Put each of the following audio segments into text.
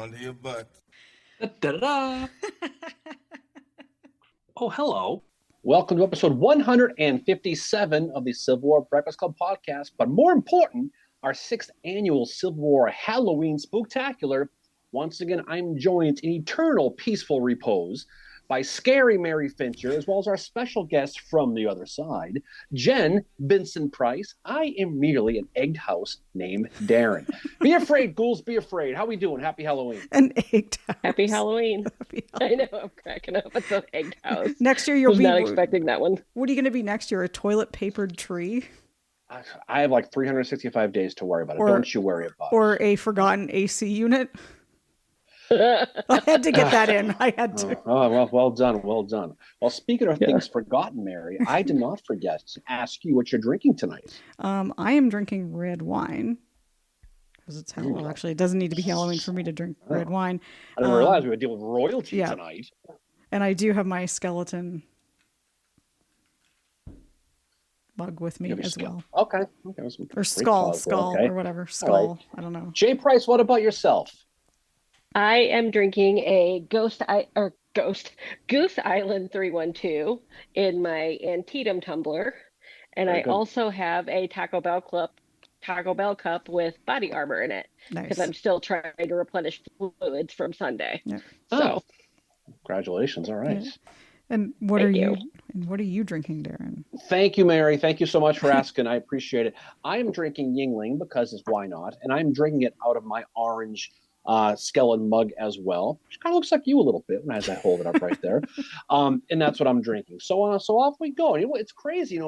under your butt. Da-da-da. Oh, hello. Welcome to episode 157 of the Civil War Breakfast Club podcast. But more important, our 6th annual Civil War Halloween Spooktacular. Once again, I'm joined in eternal peaceful repose by Scary Mary Fincher, as well as our special guest from the other side, Jen Benson Price. I am merely an egged house named Darren. Be afraid, ghouls, be afraid. How we doing? Happy Halloween. An egged house. Happy Halloween. I know, I'm cracking up. It's an egged house. Next year you'll was be not expecting that one. What are you going to be next year? A toilet papered tree? I have like 365 days to worry about it. Don't you worry about it. Or a forgotten AC unit? I had to get that in. I had to. Well done. Well, speaking of things forgotten, Mary, I did not forget to ask you what you're drinking tonight. I am drinking red wine. Because it's Halloween. Well, actually, it doesn't need to be Halloween for me to drink red wine. I didn't realize we would deal with royalty tonight. And I do have my skeleton mug with me as well. Okay. Or skull, okay. or whatever. Skull. Right. I don't know. Jay Price, what about yourself? I am drinking a Goose Island 312 in my Antietam tumbler. And I also have a Taco Bell cup with body armor in it. Because I'm still trying to replenish fluids from Sunday. Yeah. So congratulations. All right. Yeah. And what are you drinking, Darren? Thank you, Mary. Thank you so much for asking. I appreciate it. I am drinking Yingling because why not? And I'm drinking it out of my orange skeleton mug as well, which kind of looks like you a little bit as I hold it up right there. And that's what I'm drinking. So off we go. And it's crazy,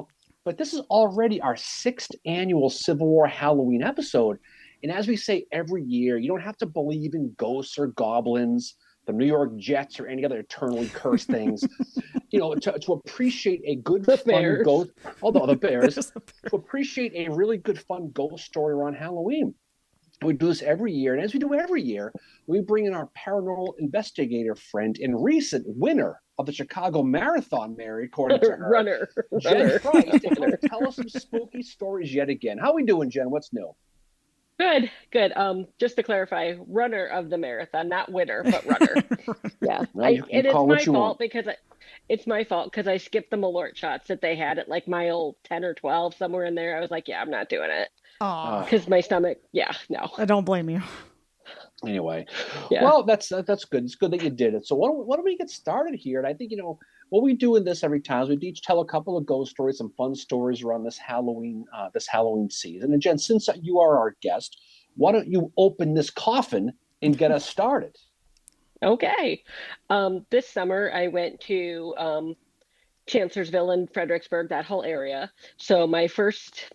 but this is already our 6th annual Civil War Halloween episode. And as we say every year, you don't have to believe in ghosts or goblins, the New York Jets, or any other eternally cursed things, to appreciate a good fun ghost. Although the Bears, to appreciate a really good fun ghost story around Halloween. We do this every year, and as we do every year, we bring in our paranormal investigator friend and recent winner of the Chicago Marathon, Mary, according to her, runner. Jen Price, to tell us some spooky stories yet again. How we doing, Jen? What's new? Good. Just to clarify, runner of the marathon, not winner, but runner. Yeah. Well, It's my fault because I skipped the Malort shots that they had at like mile 10 or 12, somewhere in there. I was like, I'm not doing it. Because my stomach, no. I don't blame you. Anyway, well, that's good. It's good that you did it. So why don't we get started here? And I think, what we do in this every time is we each tell a couple of ghost stories, some fun stories around this Halloween season. And Jen, since you are our guest, why don't you open this coffin and get us started? Okay. This summer I went to Chancellorsville and Fredericksburg, that whole area. So my first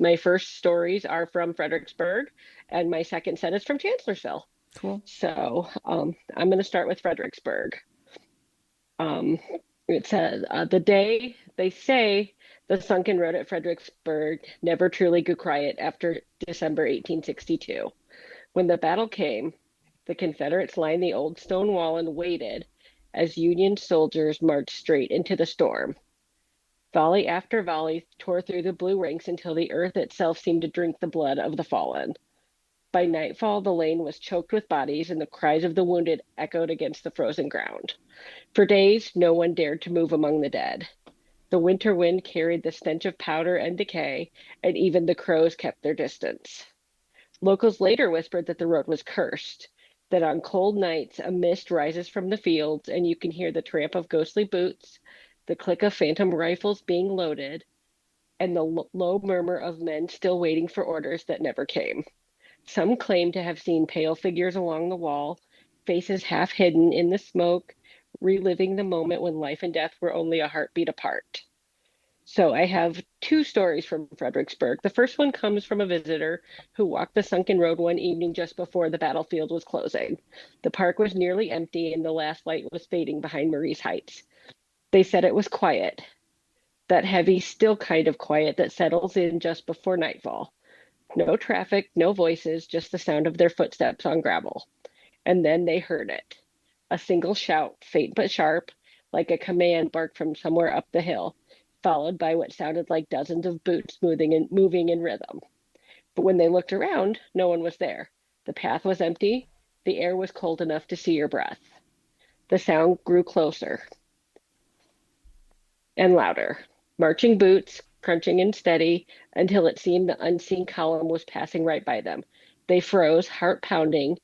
stories are from Fredericksburg, and my second set is from Chancellorsville. Cool. So I'm going to start with Fredericksburg. It says, the day they say the sunken road at Fredericksburg never truly grew quiet after December 1862. When the battle came, the Confederates lined the old stone wall and waited as Union soldiers marched straight into the storm. Volley after volley tore through the blue ranks until the earth itself seemed to drink the blood of the fallen. By nightfall, the lane was choked with bodies, and the cries of the wounded echoed against the frozen ground. For days, no one dared to move among the dead. The winter wind carried the stench of powder and decay, and even the crows kept their distance. Locals later whispered that the road was cursed, that on cold nights a mist rises from the fields, and you can hear the tramp of ghostly boots, the click of phantom rifles being loaded, and the low murmur of men still waiting for orders that never came. Some claim to have seen pale figures along the wall, faces half hidden in the smoke, reliving the moment when life and death were only a heartbeat apart. So I have 2 stories from Fredericksburg. The first one comes from a visitor who walked the sunken road one evening just before the battlefield was closing. The park was nearly empty, and the last light was fading behind Marie's Heights. They said it was quiet, that heavy, still kind of quiet that settles in just before nightfall. No traffic, no voices, just the sound of their footsteps on gravel. And then they heard it. A single shout, faint but sharp, like a command barked from somewhere up the hill, followed by what sounded like dozens of boots moving in rhythm. But when they looked around, no one was there. The path was empty. The air was cold enough to see your breath. The sound grew closer and louder. Marching boots, crunching and steady, until it seemed the unseen column was passing right by them. They froze, heart pounding.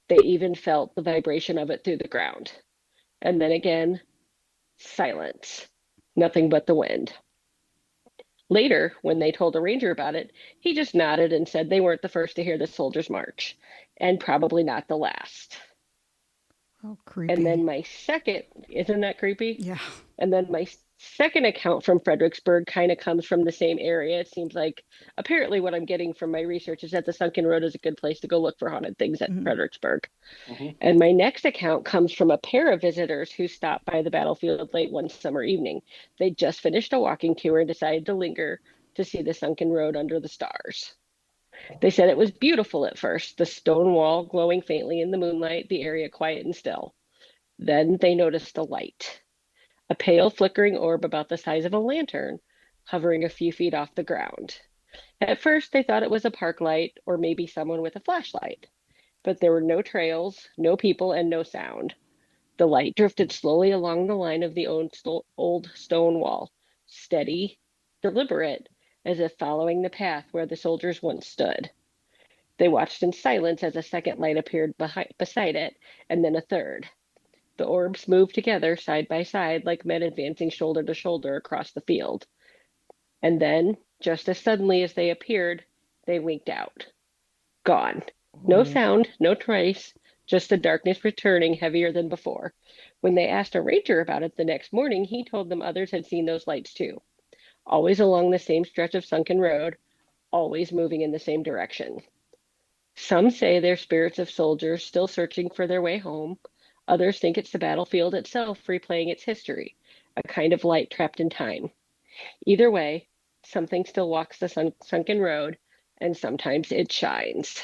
They even felt the vibration of it through the ground. And then again, silence. Nothing but the wind. Later, when they told a ranger about it, he just nodded and said they weren't the first to hear the soldiers march, and probably not the last. Oh, And creepy. then my second, isn't that creepy? Yeah. And then my second account from Fredericksburg kind of comes from the same area. It seems like apparently what I'm getting from my research is that the Sunken Road is a good place to go look for haunted things at Mhm. Fredericksburg. Hmm. And my next account comes from a pair of visitors who stopped by the battlefield late one summer evening. They just finished a walking tour and decided to linger to see the Sunken Road under the stars. They said it was beautiful at first, the stone wall glowing faintly in the moonlight, the area quiet and still. Then they noticed a light, a pale flickering orb about the size of a lantern, hovering a few feet off the ground. At first, they thought it was a park light or maybe someone with a flashlight, but there were no trails, no people, and no sound. The light drifted slowly along the line of the old stone wall, steady, deliberate, as if following the path where the soldiers once stood. They watched in silence as a second light appeared beside it, and then a third. The orbs moved together side by side like men advancing shoulder to shoulder across the field. And then, just as suddenly as they appeared, they winked out. Gone. No Oh, sound, no trace, just the darkness returning heavier than before. When they asked a ranger about it the next morning, he told them others had seen those lights too, always along the same stretch of sunken road, always moving in the same direction. Some say they're spirits of soldiers still searching for their way home. Others think it's the battlefield itself replaying its history, a kind of light trapped in time. Either way, something still walks the sunken road, and sometimes it shines.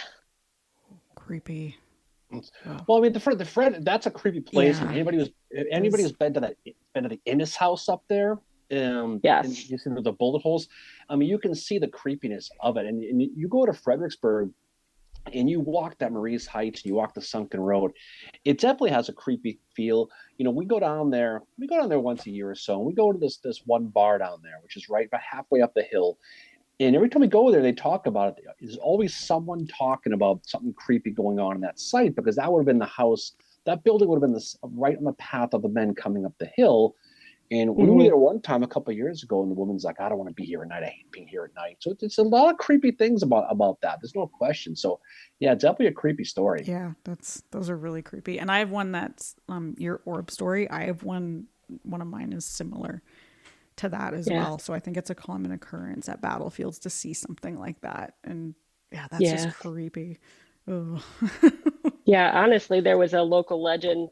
creepy. Oh, Well, I mean, the Fred, that's a creepy place, and yeah. anybody Does who's been to the Innes house up there, and Yes. you see the bullet holes. I mean, you can see the creepiness of it, and you go to Fredericksburg and you walk that Marie's Heights, and you walk the Sunken Road. It definitely has a creepy feel. You know, we go down there. We go down there once a year or so, and we go to this one bar down there, which is right about halfway up the hill. And every time we go there, they talk about it. There's always someone talking about something creepy going on in that site because that would have been the house. That building would have been right on the path of the men coming up the hill. And we were Hmm. there one time a couple of years ago, and the woman's like, "I don't want to be here at night. I hate being here at night." So it's a lot of creepy things about that. There's no question. So yeah, it's definitely a creepy story. Yeah, those are really creepy. And I have one that's your orb story. I have one of mine is similar to that as Yeah. well. So I think it's a common occurrence at battlefields to see something like that. And yeah, that's just Yeah. creepy. Oh. Yeah. Honestly, there was a local legend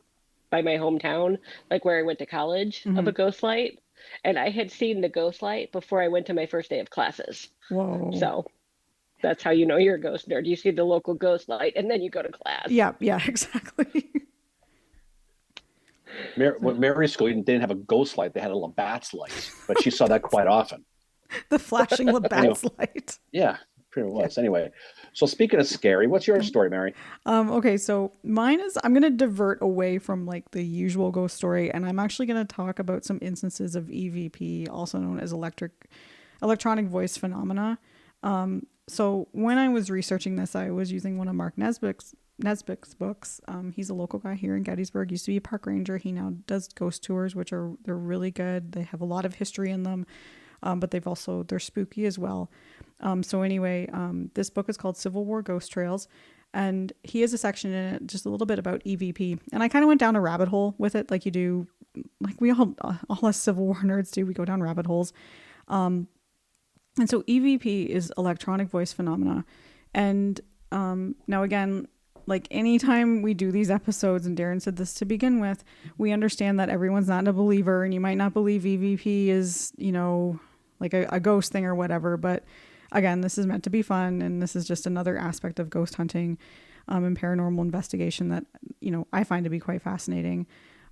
by my hometown, like where I went to college, of Hmm. a ghost light. And I had seen the ghost light before I went to my first day of classes. Whoa. So that's how you know you're a ghost nerd. You see the local ghost light and then you go to class. Yeah, yeah, exactly. When Mary School didn't have a ghost light; they had a Labatt's light, but she saw that quite often. The flashing Anyway, Labatt's light. yeah, pretty Yeah. was. Anyway, so speaking of scary, what's your story, Mary? Okay, so mine is I'm gonna divert away from like the usual ghost story, and I'm actually gonna talk about some instances of EVP, also known as electronic voice phenomena. So when I was researching this, I was using one of Mark Nesbitt's books. He's a local guy here in Gettysburg. Used to be a park ranger. He now does ghost tours, which they're really good. They have a lot of history in them, but they're spooky as well. So anyway, this book is called Civil War Ghost Trails, and he has a section in it just a little bit about EVP. And I kind of went down a rabbit hole with it, like you do, like we all us Civil War nerds do. We go down rabbit holes. And so EVP is electronic voice phenomena. And now again, like anytime we do these episodes, and Darren said this to begin with, we understand that everyone's not a believer, and you might not believe EVP is, like a ghost thing or whatever. But again, this is meant to be fun, and this is just another aspect of ghost hunting and paranormal investigation that, I find to be quite fascinating.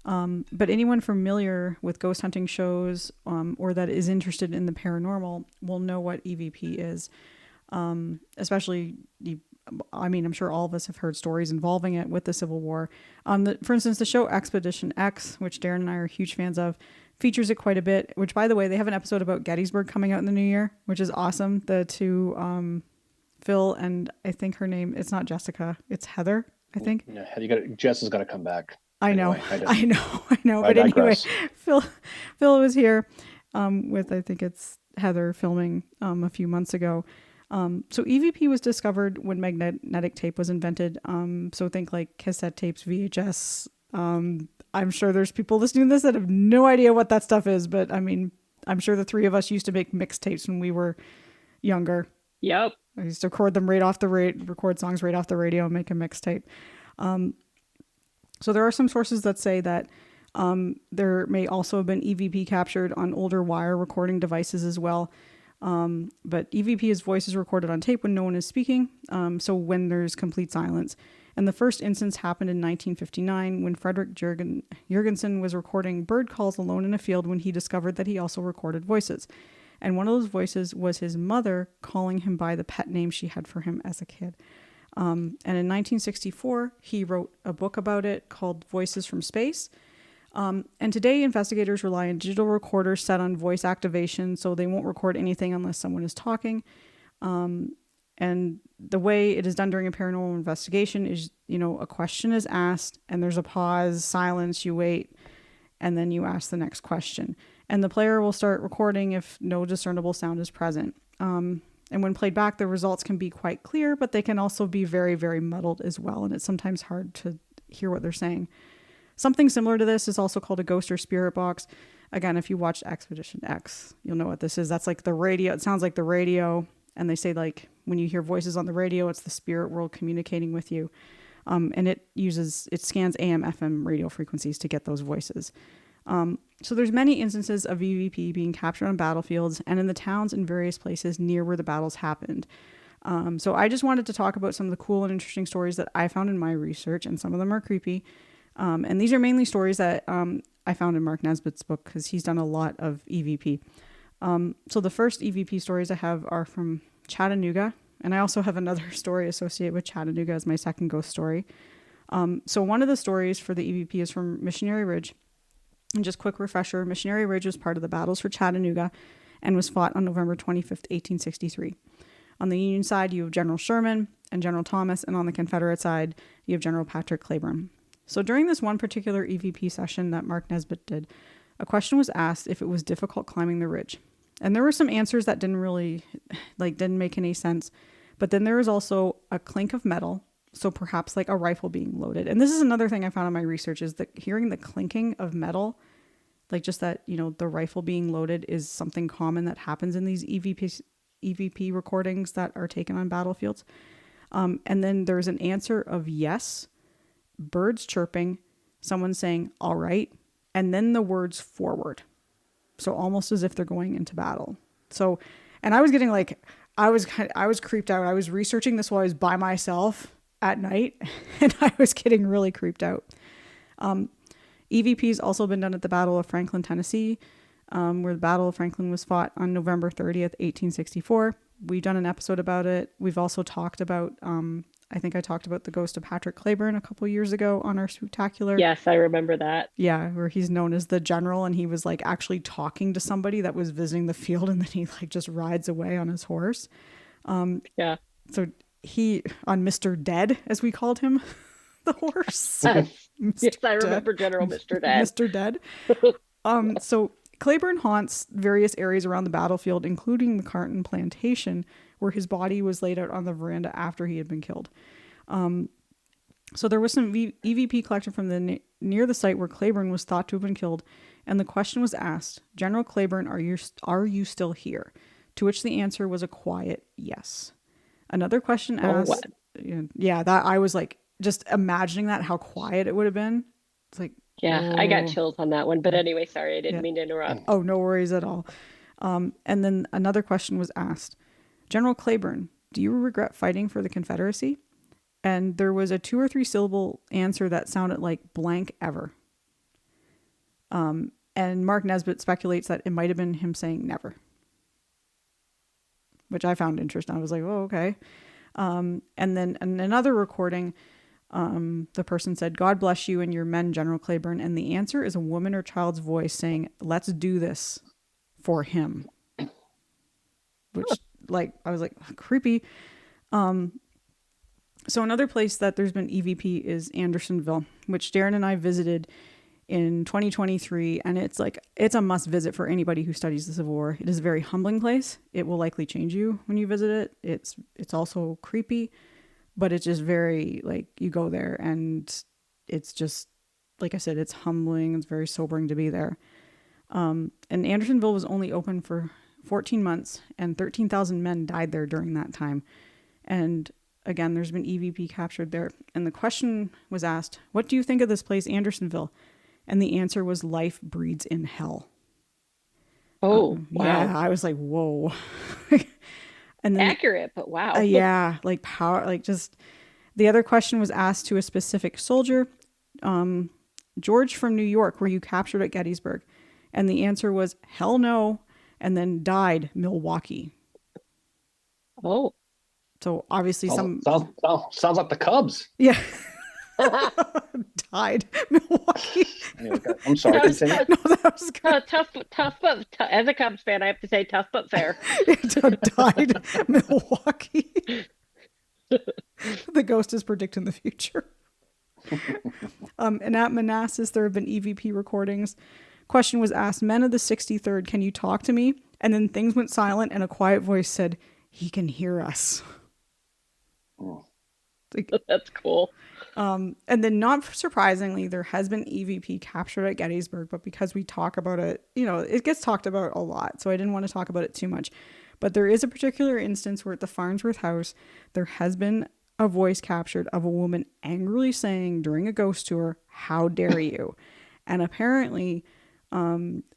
But anyone familiar with ghost hunting shows or that is interested in the paranormal will know what EVP is. Especially I mean, I'm sure all of us have heard stories involving it with the Civil War. For instance, the show Expedition X, which Darren and I are huge fans of, features it quite a bit, which, by the way, they have an episode about Gettysburg coming out in the new year, which is awesome. The two, Phil and I think her name, it's not Jessica, it's Heather, I think. Yeah, Jess has got to come back. I know, Anyway, I know. I But anyway, digress. Phil was here with, I think it's Heather, filming a few months ago. So EVP was discovered when magnetic tape was invented. So think like cassette tapes, VHS. I'm sure there's people listening to this that have no idea what that stuff is, but I mean, I'm sure the three of us used to make mixtapes when we were younger. Yep. I used to record them right off the record songs right off the radio and make a mixtape. So there are some sources that say that there may also have been EVP captured on older wire recording devices as well. But EVP's voice is recorded on tape when no one is speaking, so when there's complete silence. And the first instance happened in 1959 when Frederick Jurgensen was recording bird calls alone in a field when he discovered that he also recorded voices. And one of those voices was his mother calling him by the pet name she had for him as a kid. And in 1964, he wrote a book about it called Voices from Space. And today, investigators rely on digital recorders set on voice activation, so they won't record anything unless someone is talking. And the way it is done during a paranormal investigation is, a question is asked, and there's a pause, silence, you wait, and then you ask the next question. And the player will start recording if no discernible sound is present. And when played back, the results can be quite clear, but they can also be very, very muddled as well, and it's sometimes hard to hear what they're saying. Something similar to this is also called a ghost or spirit box. Again, if you watched Expedition X, you'll know what this is. That's like the radio. It sounds like the radio. And they say, like, when you hear voices on the radio, it's the spirit world communicating with you. And it scans AM, FM radio frequencies to get those voices. So there's many instances of EVP being captured on battlefields and in the towns and various places near where the battles happened. So I just wanted to talk about some of the cool and interesting stories that I found in my research, and some of them are creepy. And these are mainly stories that I found in Mark Nesbitt's book, because he's done a lot of EVP. So the first EVP stories I have are from Chattanooga, and I also have another story associated with Chattanooga as my second ghost story. So one of the stories for the EVP is from Missionary Ridge. And just quick refresher, Missionary Ridge was part of the battles for Chattanooga and was fought on November 25th, 1863. On the Union side, you have General Sherman and General Thomas, and on the Confederate side, you have General Patrick Cleburne. So during this one particular EVP session that Mark Nesbitt did, a question was asked if it was difficult climbing the ridge. And there were some answers that didn't make any sense. But then there was also a clink of metal, so perhaps like a rifle being loaded. And this is another thing I found in my research, is that hearing the clinking of metal, like just that, the rifle being loaded, is something common that happens in these EVP recordings that are taken on battlefields. And then there's an answer of yes, birds chirping, someone saying, all right, and then the words forward. So almost as if they're going into battle. So, and I was getting I was creeped out. I was researching this while I was by myself at night, and I was getting really creeped out. EVP's also been done at the Battle of Franklin, Tennessee, where the Battle of Franklin was fought on November 30th, 1864. We've done an episode about it. We've also talked about, I think I talked about the ghost of Patrick Cleburne a couple years ago on our Spooktacular. Yes, I remember that. Yeah, where he's known as the general, and he was like actually talking to somebody that was visiting the field, and then he like just rides away on his horse. Yeah. So he, on Mr. Dead, as we called him, the horse. Yes, I remember General Mr. Dead. Mr. Dead. So Cleburne haunts various areas around the battlefield, including the Carton Plantation, where his body was laid out on the veranda after he had been killed. So there was some EVP collected from near the site where Cleburne was thought to have been killed, and the question was asked, General Cleburne, are you still here? To which the answer was a quiet yes. Another question asked, that I was like, just imagining that, how quiet it would have been. It's like, yeah, I got chills on that one. But anyway, sorry, I didn't mean to interrupt. Oh, no worries at all. And then another question was asked, General Cleburne, do you regret fighting for the Confederacy? And there was a 2 or 3 syllable answer that sounded like blank ever. And Mark Nesbitt speculates that it might have been him saying never, which I found interesting. I was like, oh, okay. And then in another recording, the person said, "God bless you and your men, General Claiborne." And the answer is a woman or child's voice saying, "Let's do this for him." Which, like, I was like, creepy. So another place that there's been EVP is Andersonville, which Darren and I visited in 2023, and it's a must visit for anybody who studies the Civil War. It is a very humbling place. It will likely change you when you visit it. It's also creepy, but it's just very, like, you go there and it's just, like I said, it's humbling. It's very sobering to be there. And Andersonville was only open for 14 months, and 13,000 men died there during that time. And again, there's been EVP captured there. And the question was asked, "What do you think of this place, Andersonville?" And the answer was, "Life breeds in hell." Oh, wow. Yeah, I was like, whoa. And then Accurate, but wow. Yeah, like power, like just the other question was asked to a specific soldier. George from New York, were you captured at Gettysburg? And the answer was, "Hell no," and then died Milwaukee. Oh. So obviously Sounds like the Cubs. Yeah. Died Milwaukee. Anyway, I'm sorry. Continue. No, that was good. Tough, but as a Cubs fan, I have to say tough but fair. Died Milwaukee. The ghost is predicting the future. And at Manassas, there have been EVP recordings. Question was asked, "Men of the 63rd, can you talk to me?" And then things went silent, and a quiet voice said, "He can hear us." Oh. Like, that's cool. And then, not surprisingly, there has been EVP captured at Gettysburg, but because we talk about it, it gets talked about a lot, so I didn't want to talk about it too much. But there is a particular instance where at the Farnsworth House, there has been a voice captured of a woman angrily saying during a ghost tour, "How dare you?" And apparently,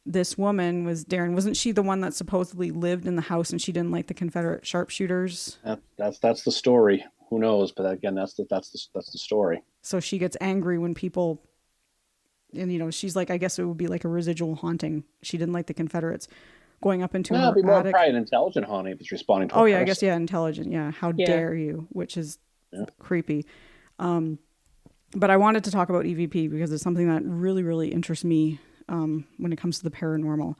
this woman wasn't she the one that supposedly lived in the house and she didn't like the Confederate sharpshooters? That's the story. Who knows? But again, that's the story. So she gets angry when people, and she's like, I guess it would be like a residual haunting. She didn't like the Confederates going up into her It'd be more attic. probably an intelligent haunting if it's responding to. Oh yeah, I guess yeah, intelligent. Yeah, how Yeah. dare you? Which is creepy. But I wanted to talk about EVP because it's something that really, really interests me when it comes to the paranormal.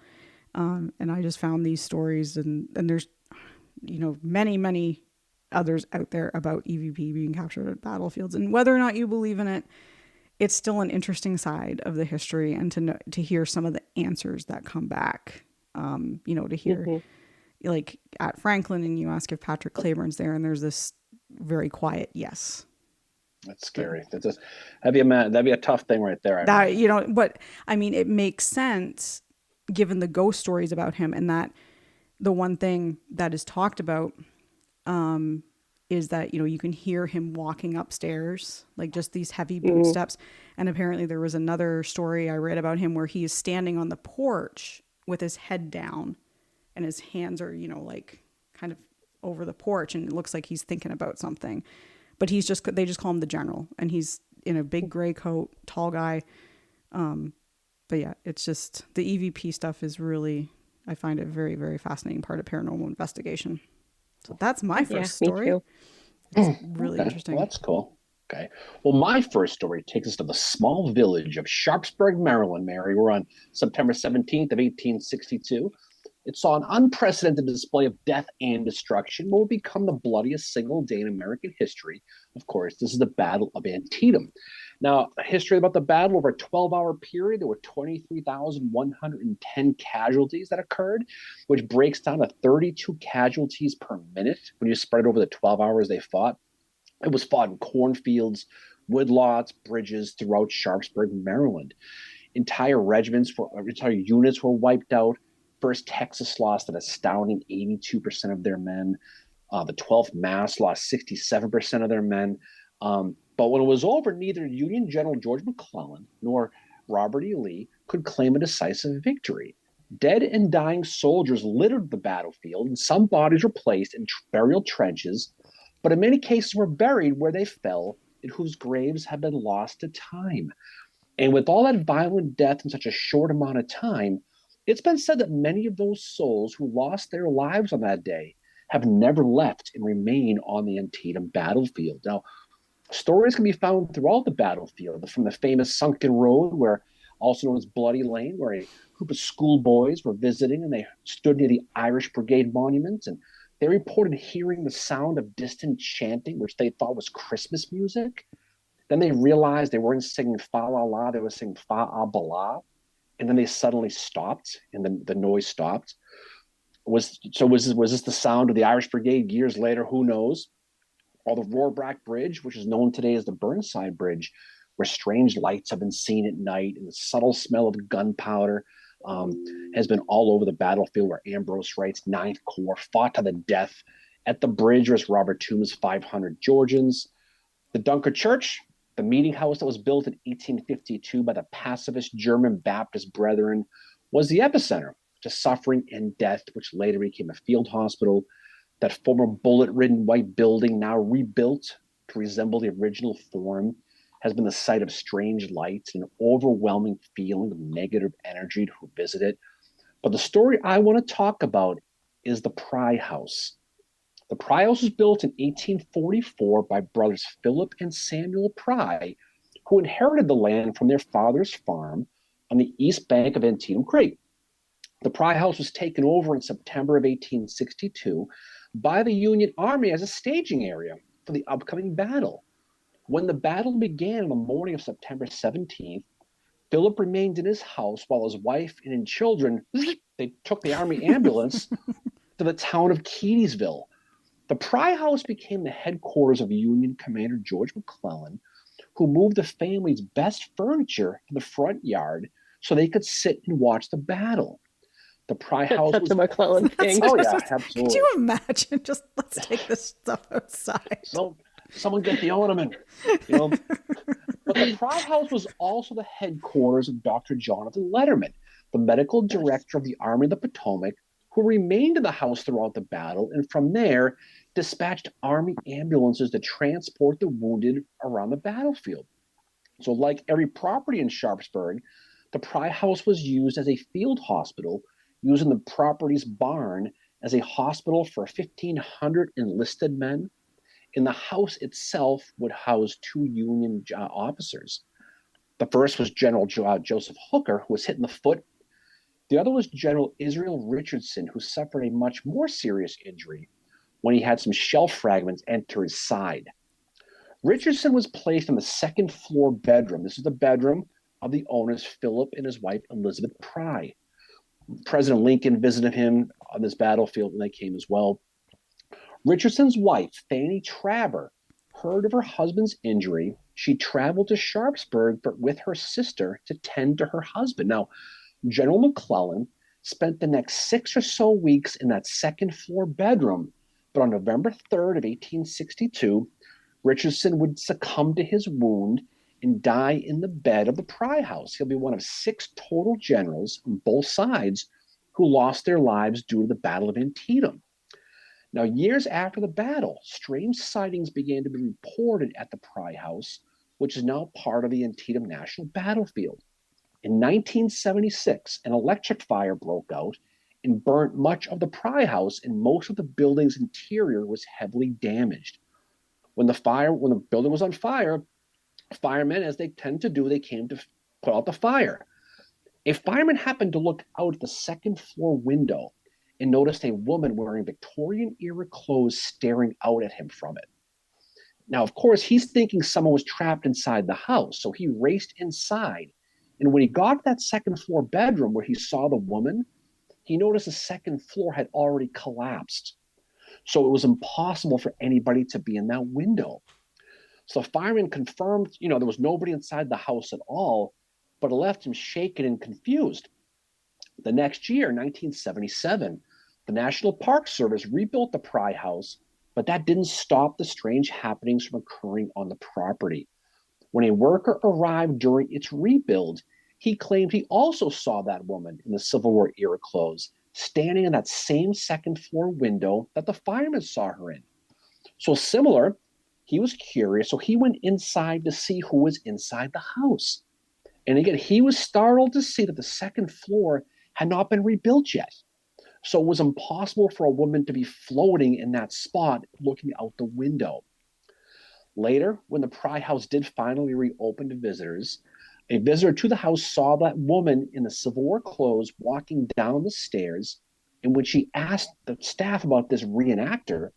And I just found these stories, and there's many, many others out there about EVP being captured at battlefields, and whether or not you believe in it, it's still an interesting side of the history, and to hear some of the answers that come back. To hear like at Franklin, and you ask if Patrick Claiborne's there, and there's this very quiet yes. That's scary. That'd be a tough thing right there. But I mean, it makes sense given the ghost stories about him, and that the one thing that is talked about is that you can hear him walking upstairs, like just these heavy boot steps. And apparently there was another story I read about him where he is standing on the porch with his head down and his hands are like kind of over the porch, and it looks like he's thinking about something, but they just call him the General, and he's in a big gray coat, tall guy. But yeah, it's just the EVP stuff is really, I find it very, very fascinating part of paranormal investigation. So that's my first story. Me too. It's really interesting. Well, that's cool. Okay. Well, my first story takes us to the small village of Sharpsburg, Maryland, Mary. We're on September 17th of 1862. It saw an unprecedented display of death and destruction, what would become the bloodiest single day in American history. Of course, this is the Battle of Antietam. Now, history about the battle: over a 12-hour period, there were 23,110 casualties that occurred, which breaks down to 32 casualties per minute when you spread it over the 12 hours they fought. It was fought in cornfields, woodlots, bridges throughout Sharpsburg, Maryland. Entire units were wiped out. First Texas lost an astounding 82% of their men. The 12th Mass lost 67% of their men. But when it was over, neither Union General George McClellan nor Robert E. Lee could claim a decisive victory. Dead and dying soldiers littered the battlefield, and some bodies were placed in burial trenches, but in many cases were buried where they fell and whose graves had been lost to time. And with all that violent death in such a short amount of time, it's been said that many of those souls who lost their lives on that day have never left and remain on the Antietam battlefield. Now, stories can be found throughout the battlefield, from the famous Sunken Road, where also known as Bloody Lane, where a group of schoolboys were visiting and they stood near the Irish Brigade monument, and they reported hearing the sound of distant chanting, which they thought was Christmas music. Then they realized they weren't singing Fa La La, they were singing Fa A Bala. And then they suddenly stopped, and the noise stopped. Was this the sound of the Irish Brigade years later? Who knows? Or the Rohrbach Bridge, which is known today as the Burnside Bridge, where strange lights have been seen at night, and the subtle smell of gunpowder has been all over the battlefield, where Ambrose Wright's Ninth Corps fought to the death at the bridge, was Robert Toombs' 500 Georgians. The Dunker Church, the meeting house that was built in 1852 by the pacifist German Baptist Brethren, was the epicenter to suffering and death, which later became a field hospital. That former bullet-ridden white building, now rebuilt to resemble the original form, has been the site of strange lights and an overwhelming feeling of negative energy to visit it. But the story I want to talk about is the Pry House. The Pry House was built in 1844 by brothers Philip and Samuel Pry, who inherited the land from their father's farm on the east bank of Antietam Creek. The Pry House was taken over in September of 1862 by the Union Army as a staging area for the upcoming battle. When the battle began on the morning of September 17th, Philip remained in his house while his wife and children, they took the Army ambulance to the town of Keedysville. The Pry House became the headquarters of Union Commander George McClellan, who moved the family's best furniture to the front yard so they could sit and watch the battle. The Pry House That's was a McClellan thing. Oh yeah, absolutely. Could you imagine? Just let's take this stuff outside. So someone get the ornament, you know. But the Pry House was also the headquarters of Dr. Jonathan Letterman, the medical director of the Army of the Potomac, who remained in the house throughout the battle, and from there dispatched Army ambulances to transport the wounded around the battlefield. So, like every property in Sharpsburg, the Pry House was used as a field hospital, using the property's barn as a hospital for 1,500 enlisted men. And the house itself would house two Union officers. The first was General Joseph Hooker, who was hit in the foot. The other was General Israel Richardson, who suffered a much more serious injury when he had some shell fragments enter his side. Richardson was placed in the second floor bedroom. This is the bedroom of the owners, Philip and his wife, Elizabeth Pry. President Lincoln visited him on this battlefield when they came as well. Richardson's wife, Fanny Traver, heard of her husband's injury. She traveled to Sharpsburg, but with her sister to tend to her husband. Now, General McClellan spent the next 6 or so weeks in that second floor bedroom, but on November 3rd of 1862, Richardson would succumb to his wound and die in the bed of the Pry House. He'll be one of 6 total generals on both sides who lost their lives due to the Battle of Antietam. Now, years after the battle, strange sightings began to be reported at the Pry House, which is now part of the Antietam National Battlefield. In 1976, an electric fire broke out and burnt much of the Pry House, and most of the building's interior was heavily damaged. When the building was on fire, firemen, as they tend to do, they came to put out the fire. A fireman happened to look out the second floor window and noticed a woman wearing Victorian era clothes staring out at him from it. Now, of course, he's thinking someone was trapped inside the house, so he raced inside. And when he got to that second floor bedroom where he saw the woman, he noticed the second floor had already collapsed. So it was impossible for anybody to be in that window. So the fireman confirmed, there was nobody inside the house at all, but it left him shaken and confused. The next year, 1977, the National Park Service rebuilt the Pry House, but that didn't stop the strange happenings from occurring on the property. When a worker arrived during its rebuild, he claimed he also saw that woman in the Civil War era clothes standing in that same second floor window that the fireman saw her in. So similar, he was curious, so he went inside to see who was inside the house. And again, he was startled to see that the second floor had not been rebuilt yet. So it was impossible for a woman to be floating in that spot looking out the window. Later, when the Pry House did finally reopen to visitors, a visitor to the house saw that woman in the Civil War clothes walking down the stairs. And when she asked the staff about this reenactor,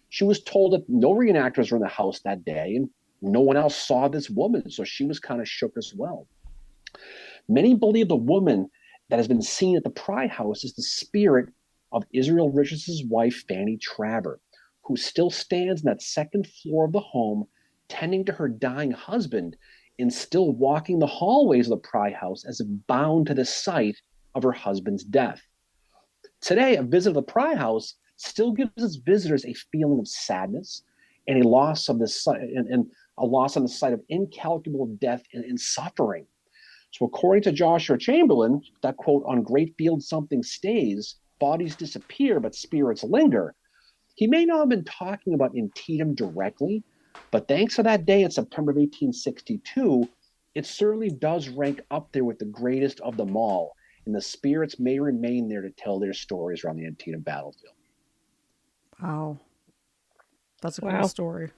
she was told that no reenactors were in the house that day and no one else saw this woman. So she was kind of shook as well. Many believe the woman that has been seen at the Pry House is the spirit of Israel Richardson's wife, Fanny Traver, who still stands in that second floor of the home, tending to her dying husband and still walking the hallways of the Pry House as if bound to the site of her husband's death. Today, a visit to the Pry House still gives its visitors a feeling of sadness and a loss of the and a loss on the site of incalculable death and suffering. So, according to Joshua Chamberlain, that quote, on great fields something stays, bodies disappear, but spirits linger. He may not have been talking about Antietam directly, but thanks to that day in September of 1862, it certainly does rank up there with the greatest of them all, and the spirits may remain there to tell their stories around the Antietam battlefield. Wow. That's a cool Wow. story.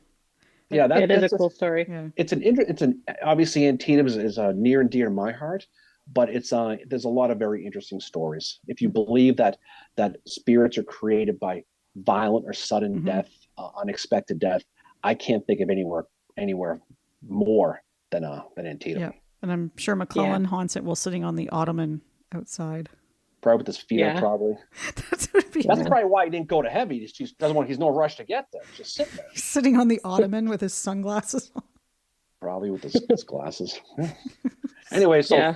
Yeah, It is a that's cool story. Yeah. it's an obviously Antietam is near and dear to my heart, but it's there's a lot of very interesting stories. If you believe that spirits are created by violent or sudden death, unexpected death, I can't think of anywhere more than Antietam. Yeah. And I'm sure Yeah. McClellan haunts it while sitting on the ottoman outside. Probably with his feet up, Yeah. probably. That would be That's probably why he didn't go to heavy. He just doesn't want. He's no rush to get there. He's just sitting there, sitting on the ottoman with his sunglasses on. probably with his glasses. Yeah. Anyway, so Yeah.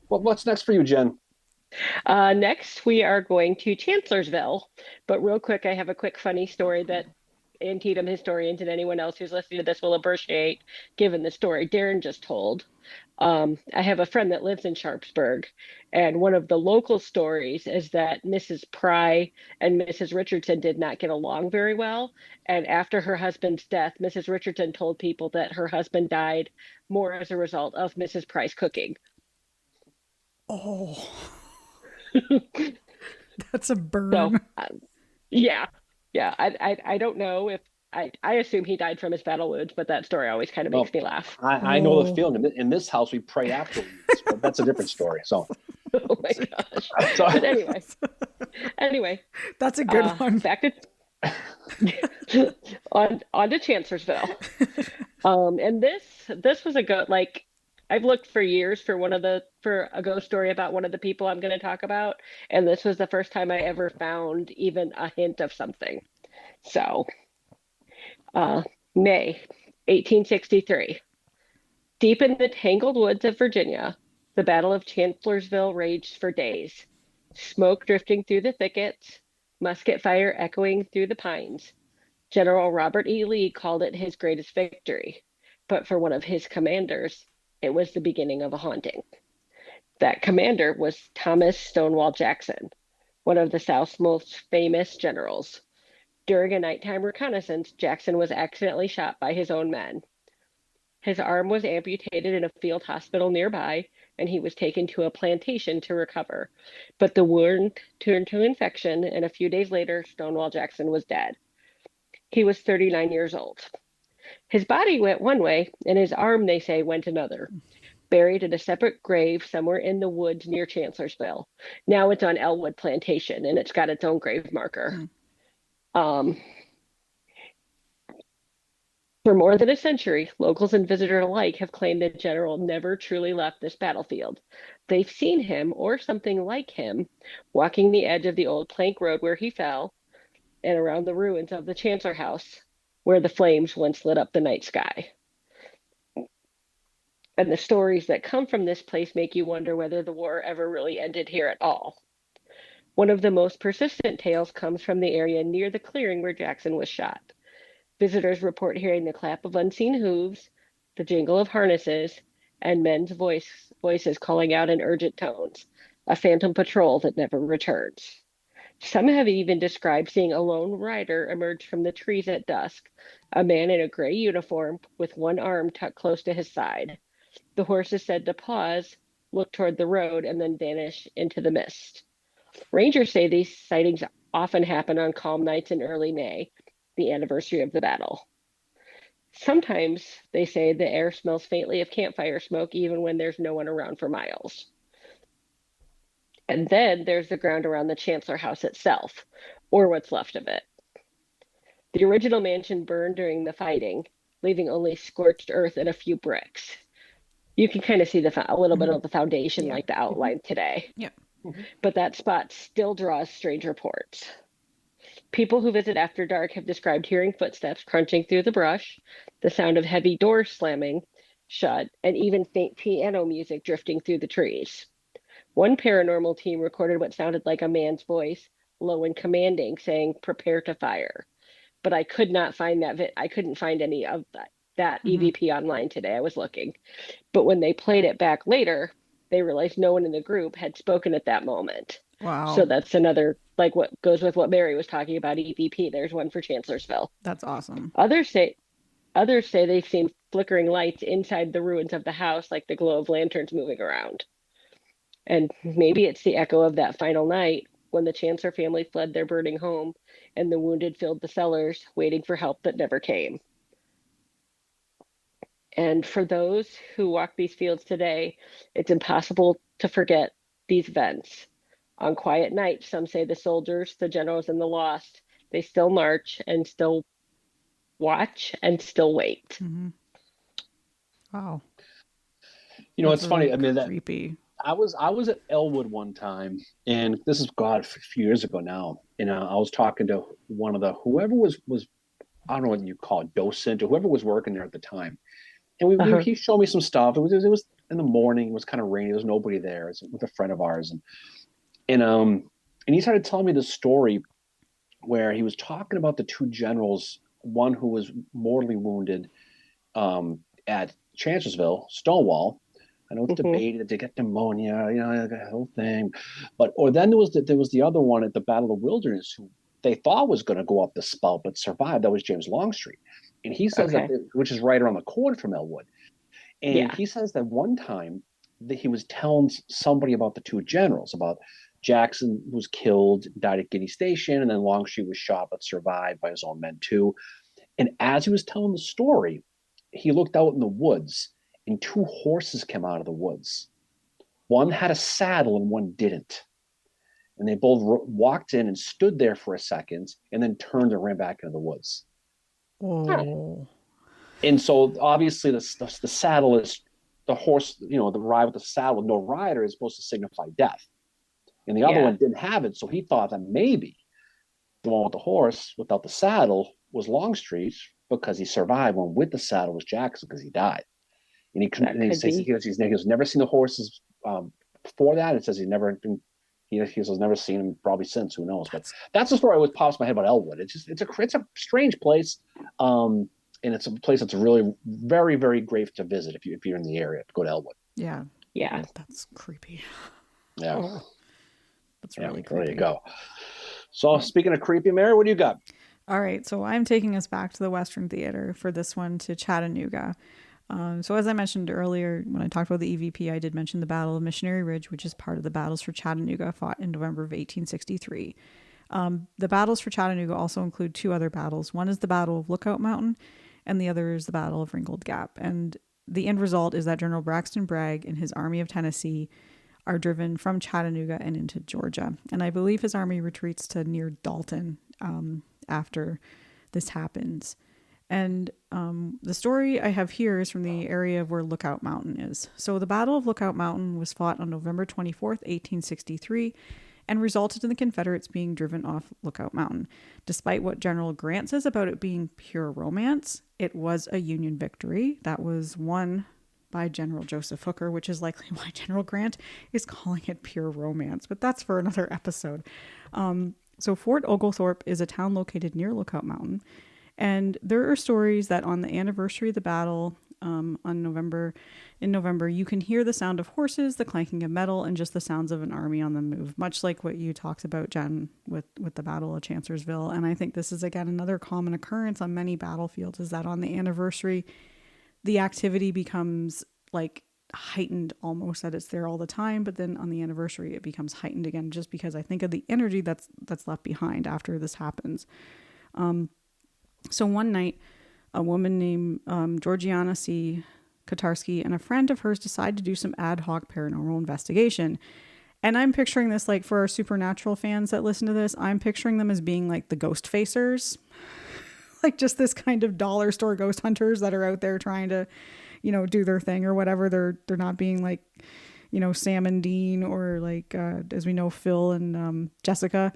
what's next for you, Jen? Next, we are going to Chancellorsville. But real quick, I have a quick funny story that Antietam historians and anyone else who's listening to this will appreciate, given the story Darren just told. I have a friend that lives in Sharpsburg, and one of the local stories is that Mrs. Pry and Mrs. Richardson did not get along very well. And after her husband's death, Mrs. Richardson told people that her husband died more as a result of Mrs. Pry's cooking. Oh, that's a So, burn. yeah, yeah. I don't know if I assume he died from his battle wounds, but that story always kind of makes Well, me laugh. I know the Oh, feeling. In this house, we pray afterwards, but that's a different story. So, Oh my gosh. so But anyway, that's a good one. back to on to Chancellorsville. And this was a good like I've looked for years for for a ghost story about one of the people I'm going to talk about, and this was the first time I ever found even a hint of something. So, uh, May 1863. Deep in the tangled woods of Virginia, the Battle of Chancellorsville raged for days. Smoke drifting through the thickets, musket fire echoing through the pines. General Robert E. Lee called it his greatest victory, but for one of his commanders, it was the beginning of a haunting. That commander was Thomas Stonewall Jackson, one of the South's most famous generals. During a nighttime reconnaissance, Jackson was accidentally shot by his own men. His arm was amputated in a field hospital nearby, and he was taken to a plantation to recover. But the wound turned to infection, and a few days later, Stonewall Jackson was dead. He was 39 years old. His body went one way, and his arm, they say, went another, buried in a separate grave somewhere in the woods near Chancellorsville. Now it's on Elwood Plantation, and it's got its own grave marker. Um, For more than a century, locals and visitors alike have claimed the general never truly left this battlefield. They've seen him, or something like him, walking the edge of the old plank road where he fell, and around the ruins of the Chancellor House, where the flames once lit up the night sky. And the stories that come from this place make you wonder whether the war ever really ended here at all. One of the most persistent tales comes from the area near the clearing where Jackson was shot. Visitors report hearing the clap of unseen hooves, the jingle of harnesses, and voices calling out in urgent tones, a phantom patrol that never returns. Some have even described seeing a lone rider emerge from the trees at dusk, a man in a gray uniform with one arm tucked close to his side. The horse is said to pause, look toward the road, and then vanish into the mist. Rangers say these sightings often happen on calm nights in early May, the anniversary of the battle. Sometimes they say the air smells faintly of campfire smoke even when there's no one around for miles. And then there's the ground around the Chancellor House itself, or what's left of it. The original mansion burned during the fighting, leaving only scorched earth and a few bricks. You can kind of see a little bit Mhm. of the foundation, Yeah. like the outline today. Yeah. Mhm. But that spot still draws strange reports. People who visit after dark have described hearing footsteps crunching through the brush, the sound of heavy doors slamming shut, and even faint piano music drifting through the trees. One paranormal team recorded what sounded like a man's voice, low and commanding, saying, "Prepare to fire." But I could not find I couldn't find any of that Hmm. EVP online today. I was looking. But when they played it back later, they realized no one in the group had spoken at that moment. So Wow. that's another, like what goes with what Mary was talking about, EVP. There's one for Chancellorsville. That's awesome. Others say others say they've seen flickering lights inside the ruins of the house, like the glow of lanterns moving around. And maybe it's the echo of that final night when the Chancellor family fled their burning home and the wounded filled the cellars, waiting for help that never came. And for those who walk these fields today, it's impossible to forget these events. On quiet nights, some say the soldiers, the generals, and the lost, they still march and still watch and still wait. Hmm. Wow. That's It's funny. really I mean, that creepy. I was at Elwood one time, and this is God a few years ago now. I was talking to one of the whoever was I don't know what you call it, docent or whoever was working there at the time, and Uh-huh. he showed me some stuff. It was in the morning. It was kind of rainy. There was nobody there. It was with a friend of ours, and and he started telling me this story where he was talking about the two generals, one who was mortally wounded at Chancellorsville, Stonewall. I know it's Hmm. debated. Did they get pneumonia? The whole thing. But or then there was the other one at the Battle of the Wilderness who they thought was going to go up the spout but survived. That was James Longstreet, and he says Okay. which is right around the corner from Elwood. And Yeah. he says that one time that he was telling somebody about the two generals, about Jackson was killed, died at Guinea Station, and then Longstreet was shot but survived by his own men too. And as he was telling the story, he looked out in the woods, and two horses came out of the woods. One had a saddle and one didn't. And they both walked in and stood there for a second and then turned and ran back into the woods. Huh. Oh. And so obviously the saddle is the horse, the ride with the saddle with no rider is supposed to signify death. And the other Yeah. one didn't have it. So he thought that maybe the one with the horse without the saddle was Longstreet because he survived. One with the saddle was Jackson because he died. And That he could says be. he's never seen the horses before that. It says he's never been. He has never seen him probably since. Who knows? But That's that's the story that pops in my head about Elwood. It's a strange place, and it's a place that's really very very great to visit if you're in the area. Go to Elwood. yeah. Yeah. That's creepy. Yeah, Oh, that's yeah. really There you creepy. go. So Oh. speaking of creepy, Mary, what do you got? All right, so I'm taking us back to the Western Theater for this one to Chattanooga. So as I mentioned earlier, when I talked about the EVP, I did mention the Battle of Missionary Ridge, which is part of the battles for Chattanooga, fought in November of 1863. The battles for Chattanooga also include two other battles. One is the Battle of Lookout Mountain, and the other is the Battle of Ringgold Gap. And the end result is that General Braxton Bragg and his Army of Tennessee are driven from Chattanooga and into Georgia. And I believe his army retreats to near Dalton after this happens. And the story I have here is from the area of where Lookout Mountain is. So the Battle of Lookout Mountain was fought on November 24th, 1863, and resulted in the Confederates being driven off Lookout Mountain. Despite what General Grant says about it being pure romance, it was a Union victory that was won by General Joseph Hooker, which is likely why General Grant is calling it pure romance. But that's for another episode. So Fort Oglethorpe is a town located near Lookout Mountain. And there are stories that on the anniversary of the battle, in November, you can hear the sound of horses, the clanking of metal, and just the sounds of an army on the move, much like what you talked about, Jen, with the Battle of Chancellorsville. And I think this is, again, another common occurrence on many battlefields, is that on the anniversary, the activity becomes like heightened almost, that it's there all the time, but then on the anniversary it becomes heightened again, just because I think of the energy that's left behind after this happens. So one night, a woman named Georgiana C. Kotarski and a friend of hers decide to do some ad hoc paranormal investigation. And I'm picturing this, like, for our supernatural fans that listen to this, I'm picturing them as being like the ghost facers, like just this kind of dollar store ghost hunters that are out there trying to, do their thing or whatever. They're not being like, Sam and Dean, or like, as we know, Phil and Jessica.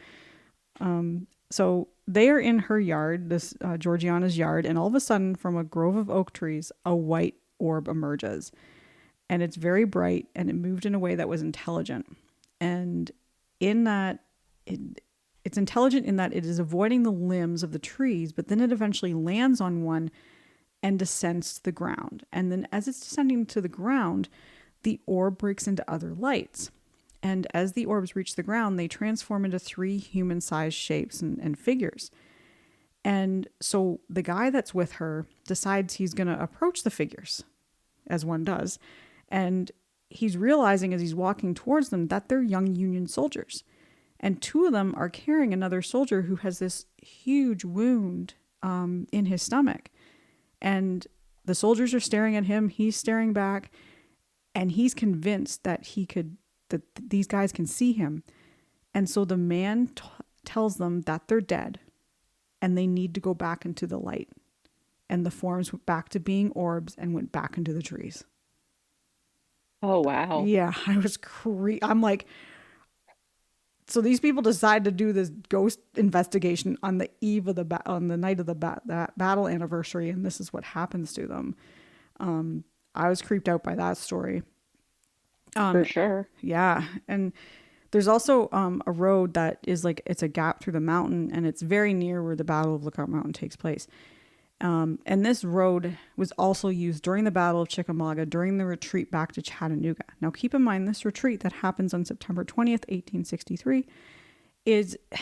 So they are in her yard, this Georgiana's yard, and all of a sudden, from a grove of oak trees, a white orb emerges. And it's very bright, and it moved in a way that was intelligent. And in that, it's intelligent in that it is avoiding the limbs of the trees, but then it eventually lands on one and descends to the ground. And then as it's descending to the ground, the orb breaks into other lights. And as the orbs reach the ground, they transform into 3 human-sized shapes and figures. And so the guy that's with her decides he's going to approach the figures, as one does. And he's realizing as he's walking towards them that they're young Union soldiers. And 2 of them are carrying another soldier who has this huge wound in his stomach. And the soldiers are staring at him. He's staring back. And he's convinced that that these guys can see him. And so the man tells them that they're dead and they need to go back into the light. And the forms went back to being orbs and went back into the trees. Oh, wow. Yeah, I was I'm like, so these people decide to do this ghost investigation on the eve of on the night of that battle anniversary, and this is what happens to them. I was creeped out by that story. For sure. Yeah, and there's also a road that is like, it's a gap through the mountain, and it's very near where the Battle of Lookout Mountain takes place. And this road was also used during the Battle of Chickamauga during the retreat back to Chattanooga. Now, keep in mind, this retreat that happens on September 20th, 1863 is, I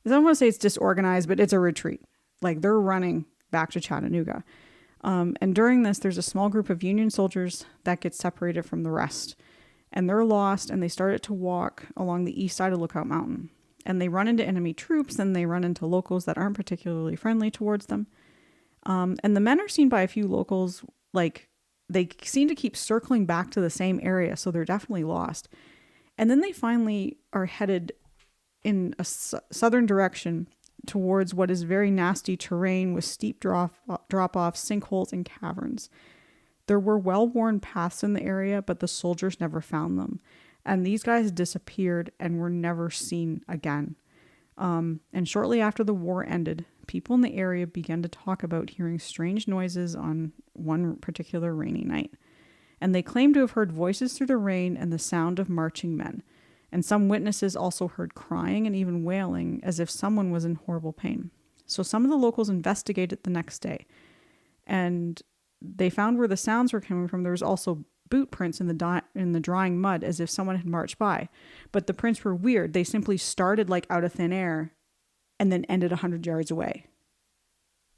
don't want to say it's disorganized, but it's a retreat. Like, they're running back to Chattanooga. And during this, there's a small group of Union soldiers that gets separated from the rest. And they're lost, and they started to walk along the east side of Lookout Mountain. And they run into enemy troops, and they run into locals that aren't particularly friendly towards them. And the men are seen by a few locals, like, they seem to keep circling back to the same area, so they're definitely lost. And then they finally are headed in a southern direction towards what is very nasty terrain with steep drop-offs, sinkholes, and caverns. There were well-worn paths in the area, but the soldiers never found them. And these guys disappeared and were never seen again. And shortly after the war ended, people in the area began to talk about hearing strange noises on one particular rainy night. And they claimed to have heard voices through the rain and the sound of marching men. And some witnesses also heard crying and even wailing as if someone was in horrible pain. So some of the locals investigated the next day. And they found where the sounds were coming from. There was also boot prints in the drying mud as if someone had marched by. But the prints were weird. They simply started like out of thin air and then ended 100 yards away.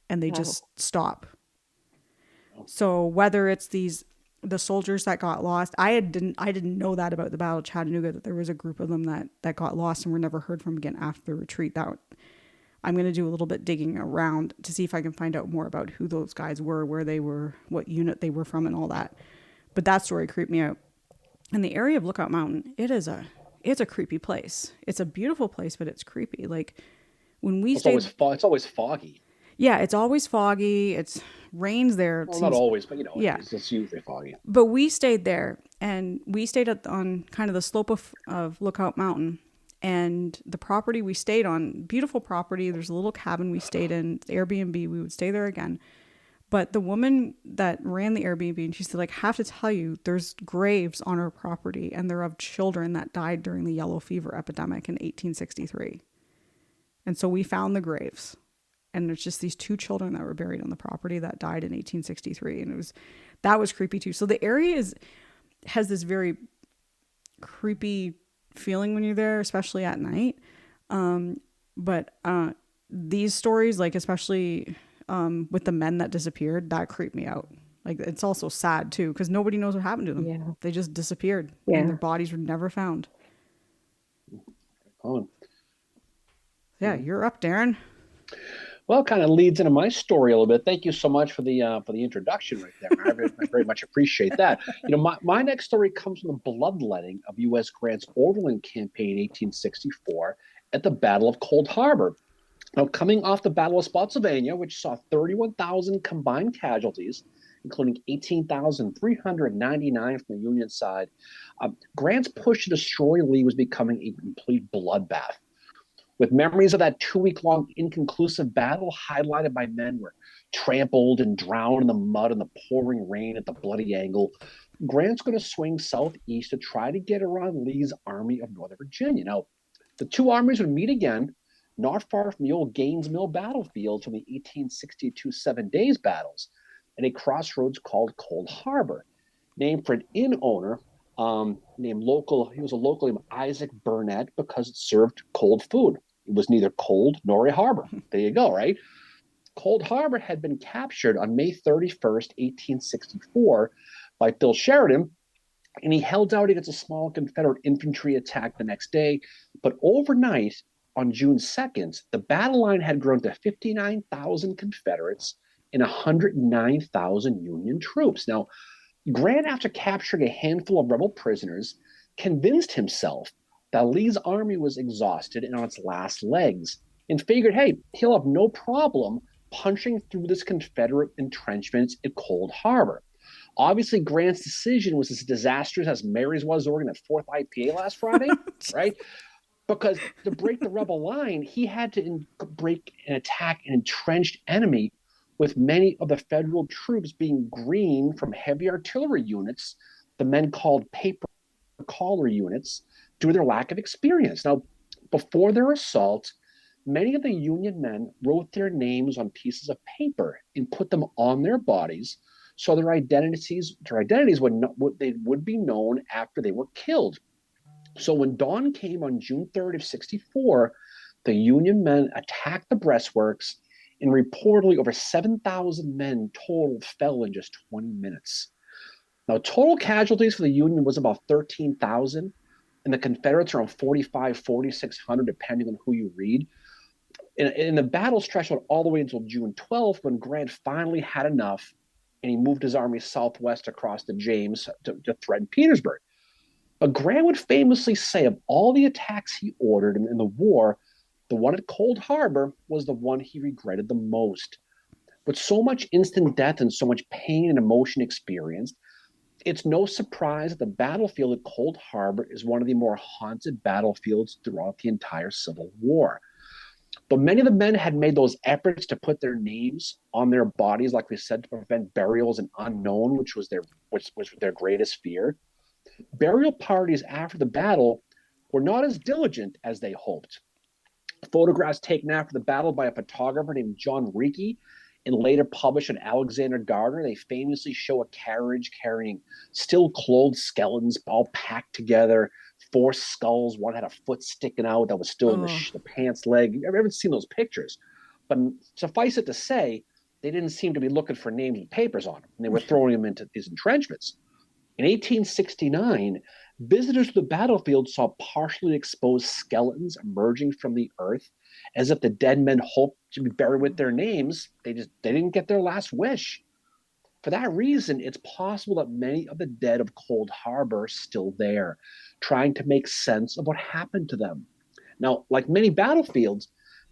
And they just stop. So whether it's the soldiers that got lost, I didn't know that about the Battle of Chattanooga, that there was a group of them that got lost and were never heard from again after the retreat. I'm going to do a little bit digging around to see if I can find out more about who those guys were, where they were, what unit they were from, and all that. But that story creeped me out. And the area of Lookout Mountain, it's a creepy place. It's a beautiful place, but it's creepy. Like when we stayed, it's always foggy. Yeah, it's always foggy. It's rains there. Well, not always, but yeah, it's usually foggy. But we stayed there, and we stayed on kind of the slope of Lookout Mountain. And the property we stayed on, beautiful property. There's a little cabin we stayed in, Airbnb. We would stay there again. But the woman that ran the Airbnb, and she said, like, I have to tell you, there's graves on our property, and they're of children that died during the yellow fever epidemic in 1863. And so we found the graves. And there's just these 2 children that were buried on the property that died in 1863. And that was creepy too. So the area has this very creepy feeling when you're there, especially at night. But these stories, like especially with the men that disappeared, that creeped me out. Like, it's also sad too because nobody knows what happened to them. Yeah. They just disappeared and their Yeah. bodies were never found. Oh, Yeah, you're up, Darren. well, kind of leads into my story a little bit. Thank you so much for the introduction right there. I very much appreciate that. My next story comes from the bloodletting of U.S. Grant's overland campaign in 1864 at the Battle of Cold Harbor. Now, coming off the Battle of Spotsylvania, which saw 31,000 combined casualties, including 18,399 from the Union side, Grant's push to destroy Lee was becoming a complete bloodbath. With memories of that 2 week long inconclusive battle highlighted by men who were trampled and drowned in the mud and the pouring rain at the Bloody Angle, Grant's going to swing southeast to try to get around Lee's Army of Northern Virginia. Now, the two armies would meet again not far from the old Gaines Mill battlefield from the 1862 Seven Days battles at a crossroads called Cold Harbor, named for an inn owner he was a local named Isaac Burnett because it served cold food. It was neither cold nor a harbor. There you go, right? Cold Harbor had been captured on May 31st, 1864 by Phil Sheridan, and he held out against a small Confederate infantry attack the next day. But overnight, on June 2nd, the battle line had grown to 59,000 Confederates and 109,000 Union troops. Now, Grant, after capturing a handful of rebel prisoners, convinced himself that Lee's army was exhausted and on its last legs, and figured, hey, he'll have no problem punching through this Confederate entrenchment at Cold Harbor. Obviously, Grant's decision was as disastrous as Mary's was Oregon at 4th IPA last Friday, right? Because to break the rebel line, he had to break and attack an entrenched enemy, with many of the Federal troops being green from heavy artillery units, the men called paper collar units, due to their lack of experience. Now, before their assault, many of the Union men wrote their names on pieces of paper and put them on their bodies, so their identities would be known after they were killed. So when dawn came on June 3rd of 64, the Union men attacked the breastworks, and reportedly over 7,000 men total fell in just 20 minutes. Now, total casualties for the Union was about 13,000, and the Confederates around 45, 4,600, depending on who you read. And the battle stretched out all the way until June 12th, when Grant finally had enough, and he moved his army southwest across the James to threaten Petersburg. But Grant would famously say of all the attacks he ordered in the war, the one at Cold Harbor was the one he regretted the most. With so much instant death and so much pain and emotion experienced, it's no surprise that the battlefield at Cold Harbor is one of the more haunted battlefields throughout the entire Civil War. But many of the men had made those efforts to put their names on their bodies, like we said, to prevent burials in unknown, which was their greatest fear. Burial parties after the battle were not as diligent as they hoped. Photographs taken after the battle by a photographer named John Reiki and later published in Alexander Gardner, they famously show a carriage carrying still clothed skeletons all packed together, four skulls. One had a foot sticking out that was still in the pants leg. I've never seen those pictures. But suffice it to say, they didn't seem to be looking for names and papers on them, and they were throwing them into these entrenchments. In 1869, visitors to the battlefield saw partially exposed skeletons emerging from the earth, as if the dead men hoped to be buried with their names. They didn't get their last wish. For that reason, it's possible that many of the dead of Cold Harbor are still there, trying to make sense of what happened to them. Now, like many battlefields,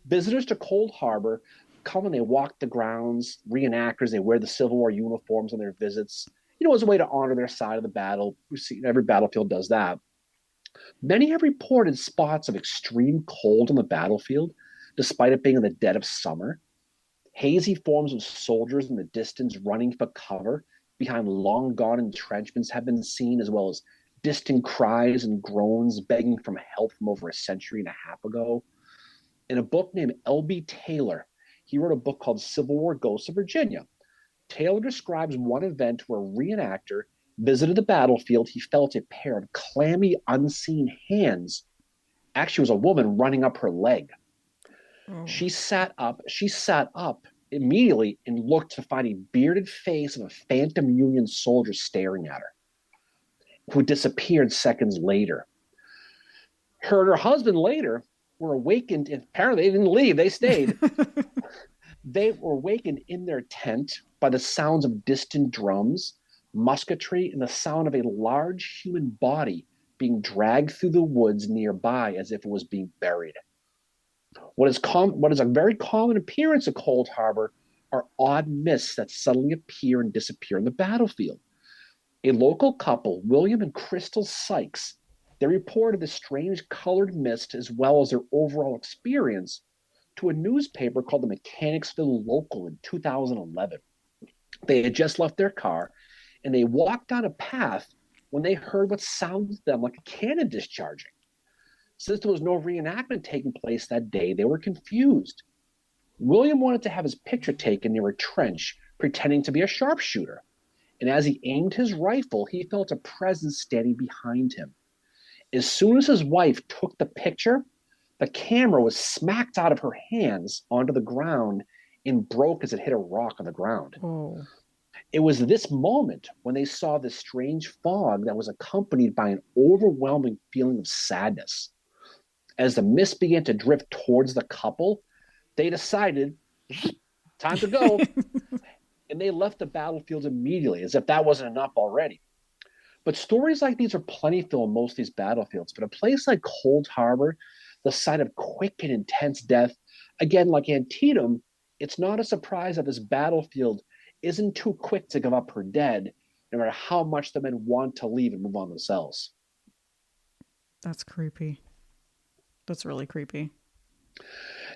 visitors to Cold Harbor come and they walk the grounds. Reenactors, they wear the Civil War uniforms on their visits, as a way to honor their side of the battle. We see every battlefield does that. Many have reported spots of extreme cold on the battlefield, despite it being in the dead of summer. Hazy forms of soldiers in the distance running for cover behind long gone entrenchments have been seen, as well as distant cries and groans begging for help from over a century and a half ago. In a book named L.B. Taylor, he wrote a book called Civil War Ghosts of Virginia. Taylor describes one event where a reenactor visited the battlefield. He felt a pair of clammy, unseen hands. Actually, it was a woman running up her leg. She sat up immediately and looked to find a bearded face of a phantom Union soldier staring at her, who disappeared seconds later. Her and her husband later were awakened, and apparently they didn't leave, they stayed. They were awakened in their tent by the sounds of distant drums, musketry, and the sound of a large human body being dragged through the woods nearby as if it was being buried. What is a very common appearance of Cold Harbor are odd mists that suddenly appear and disappear in the battlefield. A local couple, William and Crystal Sykes, they reported the strange colored mist as well as their overall experience to a newspaper called the Mechanicsville Local in 2011. They had just left their car and they walked down a path when they heard what sounded to them like a cannon discharging. Since there was no reenactment taking place that day, they were confused. William wanted to have his picture taken near a trench, pretending to be a sharpshooter. And as he aimed his rifle, he felt a presence standing behind him. As soon as his wife took the picture, the camera was smacked out of her hands onto the ground and broke as it hit a rock on the ground. Oh. It was this moment when they saw this strange fog that was accompanied by an overwhelming feeling of sadness. As the mist began to drift towards the couple, they decided, time to go. And they left the battlefields immediately, as if that wasn't enough already. But stories like these are plentiful in most of these battlefields. But a place like Cold Harbor, the site of quick and intense death, again, like Antietam, it's not a surprise that this battlefield isn't too quick to give up her dead, no matter how much the men want to leave and move on themselves. That's creepy. That's really creepy.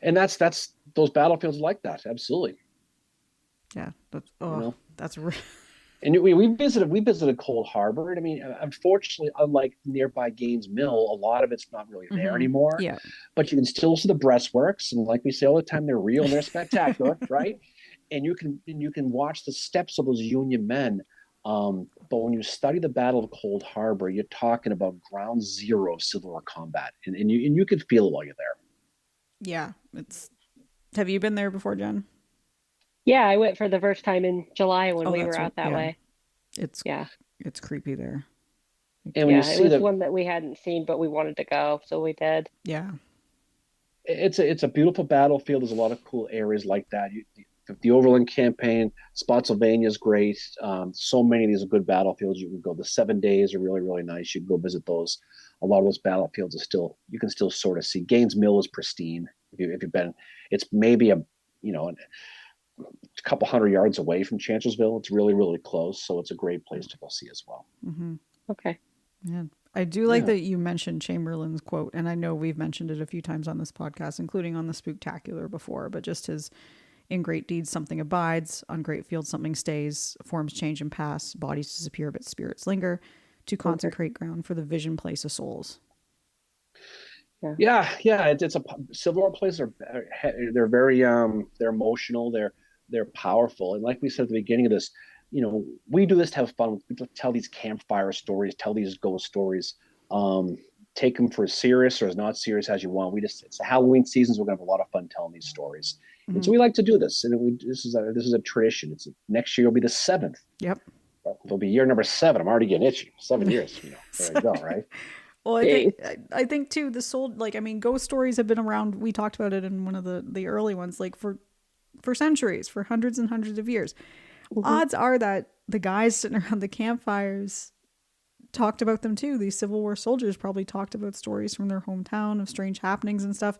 And that's those battlefields like that, absolutely. Yeah, that's that's and we visited Cold Harbor, and I mean, unfortunately, unlike nearby Gaines Mill, a lot of it's not really there anymore. Yeah, but you can still see the breastworks, and like we say all the time, they're real and they're spectacular, right? And you can watch the steps of those Union men. But when you study the Battle of Cold Harbor, you're talking about ground zero of Civil War combat, and you can feel it while you're there. Yeah, it's. Have you been there before, Jen? Yeah, I went for the first time in July when we were out that way. It's creepy there. And when you see it was one that we hadn't seen, but we wanted to go, so we did. Yeah, it's a beautiful battlefield. There's a lot of cool areas like that. The Overland Campaign, Spotsylvania is great. So many of these are good battlefields. You can go. The 7 days are really, really nice. You can go visit those. A lot of those battlefields are still, you can still sort of see. Gaines Mill is pristine. If you've been, it's maybe a couple hundred yards away from Chancellorsville. It's really, really close. So it's a great place to go see as well. Mm-hmm. Okay. Yeah. I do like that you mentioned Chamberlain's quote, and I know we've mentioned it a few times on this podcast, including on the Spooktacular before, but just his in great deeds something abides, on great fields something stays, forms change and pass, bodies disappear but spirits linger, to consecrate ground for the vision place of souls. Yeah. It's a Civil War plays they're very they're emotional, they're powerful, and like we said at the beginning of this, we do this to have fun. We tell these campfire stories, tell these ghost stories. Take them for as serious or as not serious as you want. It's the Halloween season, so we're gonna have a lot of fun telling these stories, and so we like to do this. And this is a tradition. Next year will be the 7th. Yep, it'll be year number 7. I'm already getting itchy. 7 years. There you go. Right. Well, I think too, ghost stories have been around. We talked about it in one of the early ones, like for centuries, for hundreds and hundreds of years. Mm-hmm. Odds are that the guys sitting around the campfires talked about them too. These Civil War soldiers probably talked about stories from their hometown of strange happenings and stuff.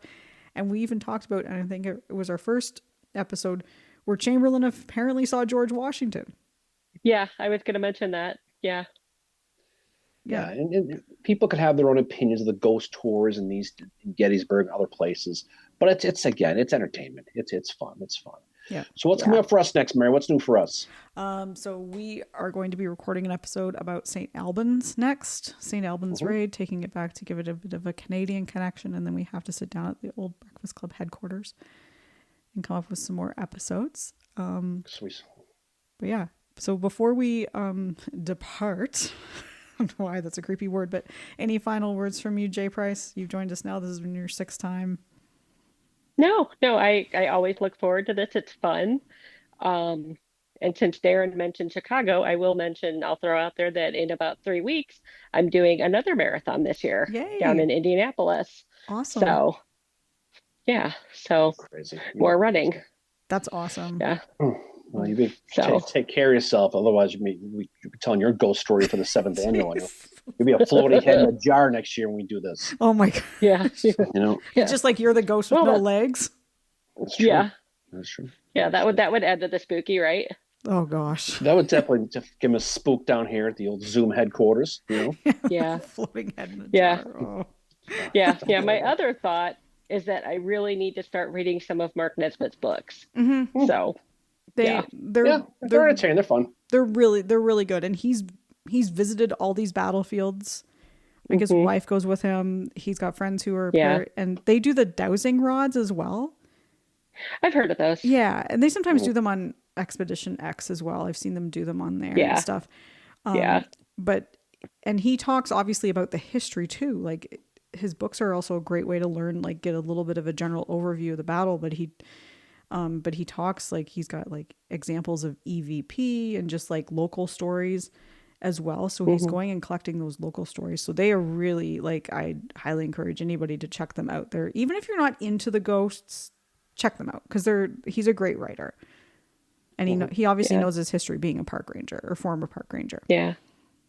And we even talked about, and I think it was our first episode, where Chamberlain apparently saw George Washington. Yeah, I was going to mention that. Yeah. Yeah, and people could have their own opinions of the ghost tours and these in Gettysburg and other places, but it's entertainment. It's fun. It's fun. Yeah. So what's coming up for us next, Mary? What's new for us? So we are going to be recording an episode about St. Albans next. St. Albans Raid, taking it back to give it a bit of a Canadian connection, and then we have to sit down at the old Breakfast Club headquarters and come up with some more episodes. Sweet. But yeah, so before we depart. I don't know why that's a creepy word, but any final words from you, Jay Price? You've joined us now. This has been your 6th time. No, I always look forward to this. It's fun. Um, and since Darren mentioned Chicago, I will mention, I'll throw out there that in about 3 weeks, I'm doing another marathon this year down Yay. in Indianapolis. Awesome. So, yeah, so Crazy. You more are running. crazy. That's awesome. Yeah. Oh, well, you be So, take care of yourself. Otherwise, you'd be telling your ghost story for the seventh annual. You'll be a floating head in a jar next year when we do this. Oh my yeah, gosh. yeah, You know, It's just like you're the ghost with well, no legs. that's true. yeah, That's true. yeah, That's true. that would add to the spooky, right? Oh gosh. That would definitely just give him a spook down here at the old Zoom headquarters. Yeah, Floating head in a yeah, jar. Oh. yeah. My other thought is that I really need to start reading some of Mark Nesbitt's books. Hmm. So, yeah. They're Yeah, they're entertaining. They're fun. they're really good, and he's visited all these battlefields. Like his Hmm. wife goes with him. He's got friends who are Yeah, and they do the dowsing rods as well. I've heard of those. Yeah, and they sometimes do them on Expedition X as well. I've seen them do them on there and Yeah, stuff. yeah. But and he talks obviously about the history too. Like his books are also a great way to learn, like get a little bit of a general overview of the battle. But he talks like he's got like examples of EVP and just like local stories as well. So he's Hmm. going and collecting those local stories. So they are really like I highly encourage anybody to check them out. There, even if you're not into the ghosts, check them out because he's a great writer. And he obviously Yeah, knows his history being a park ranger or former park ranger. yeah.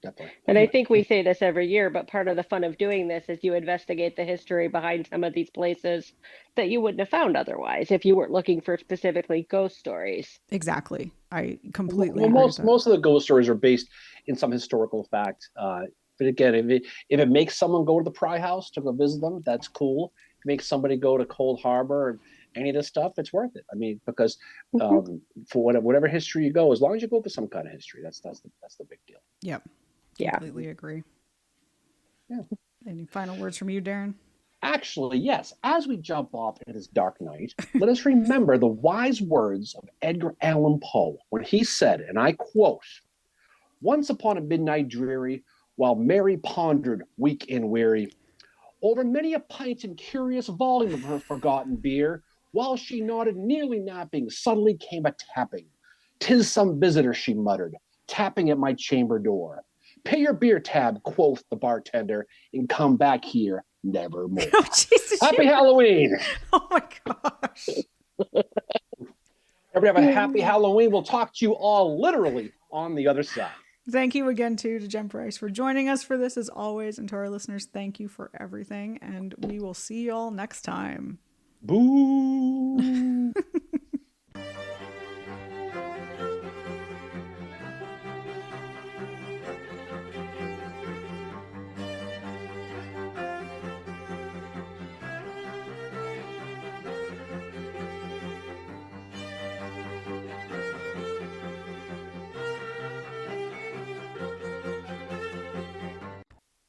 Definitely. And I think we say this every year, but part of the fun of doing this is you investigate the history behind some of these places that you wouldn't have found otherwise if you weren't looking for specifically ghost stories. Exactly. I completely Well, agree with most that. most of the ghost stories are based in some historical fact. But again, if it makes someone go to the Pry House to go visit them, that's cool. If it makes somebody go to Cold Harbor or any of this stuff, it's worth it. I mean, because Hmm. for whatever history you go, as long as you go for some kind of history, that's the big deal. Yep. Yeah. Completely agree. Yeah. Any final words from you, Darren? Actually, yes, as we jump off into this dark night, let us remember the wise words of Edgar Allan Poe when he said, and I quote, once upon a midnight dreary, while Mary pondered, weak and weary, over many a pint and curious volume of her forgotten beer, while she nodded, nearly napping, suddenly came a tapping. 'Tis some visitor, she muttered, tapping at my chamber door. Pay your beer tab, quoth the bartender, and come back here nevermore. Oh, Jesus. Happy Halloween! Oh, my gosh. Everybody have a happy Halloween. We'll talk to you all literally on the other side. Thank you again, too, to Jen Price for joining us for this, as always. And to our listeners, thank you for everything. And we will see you all next time. Boo!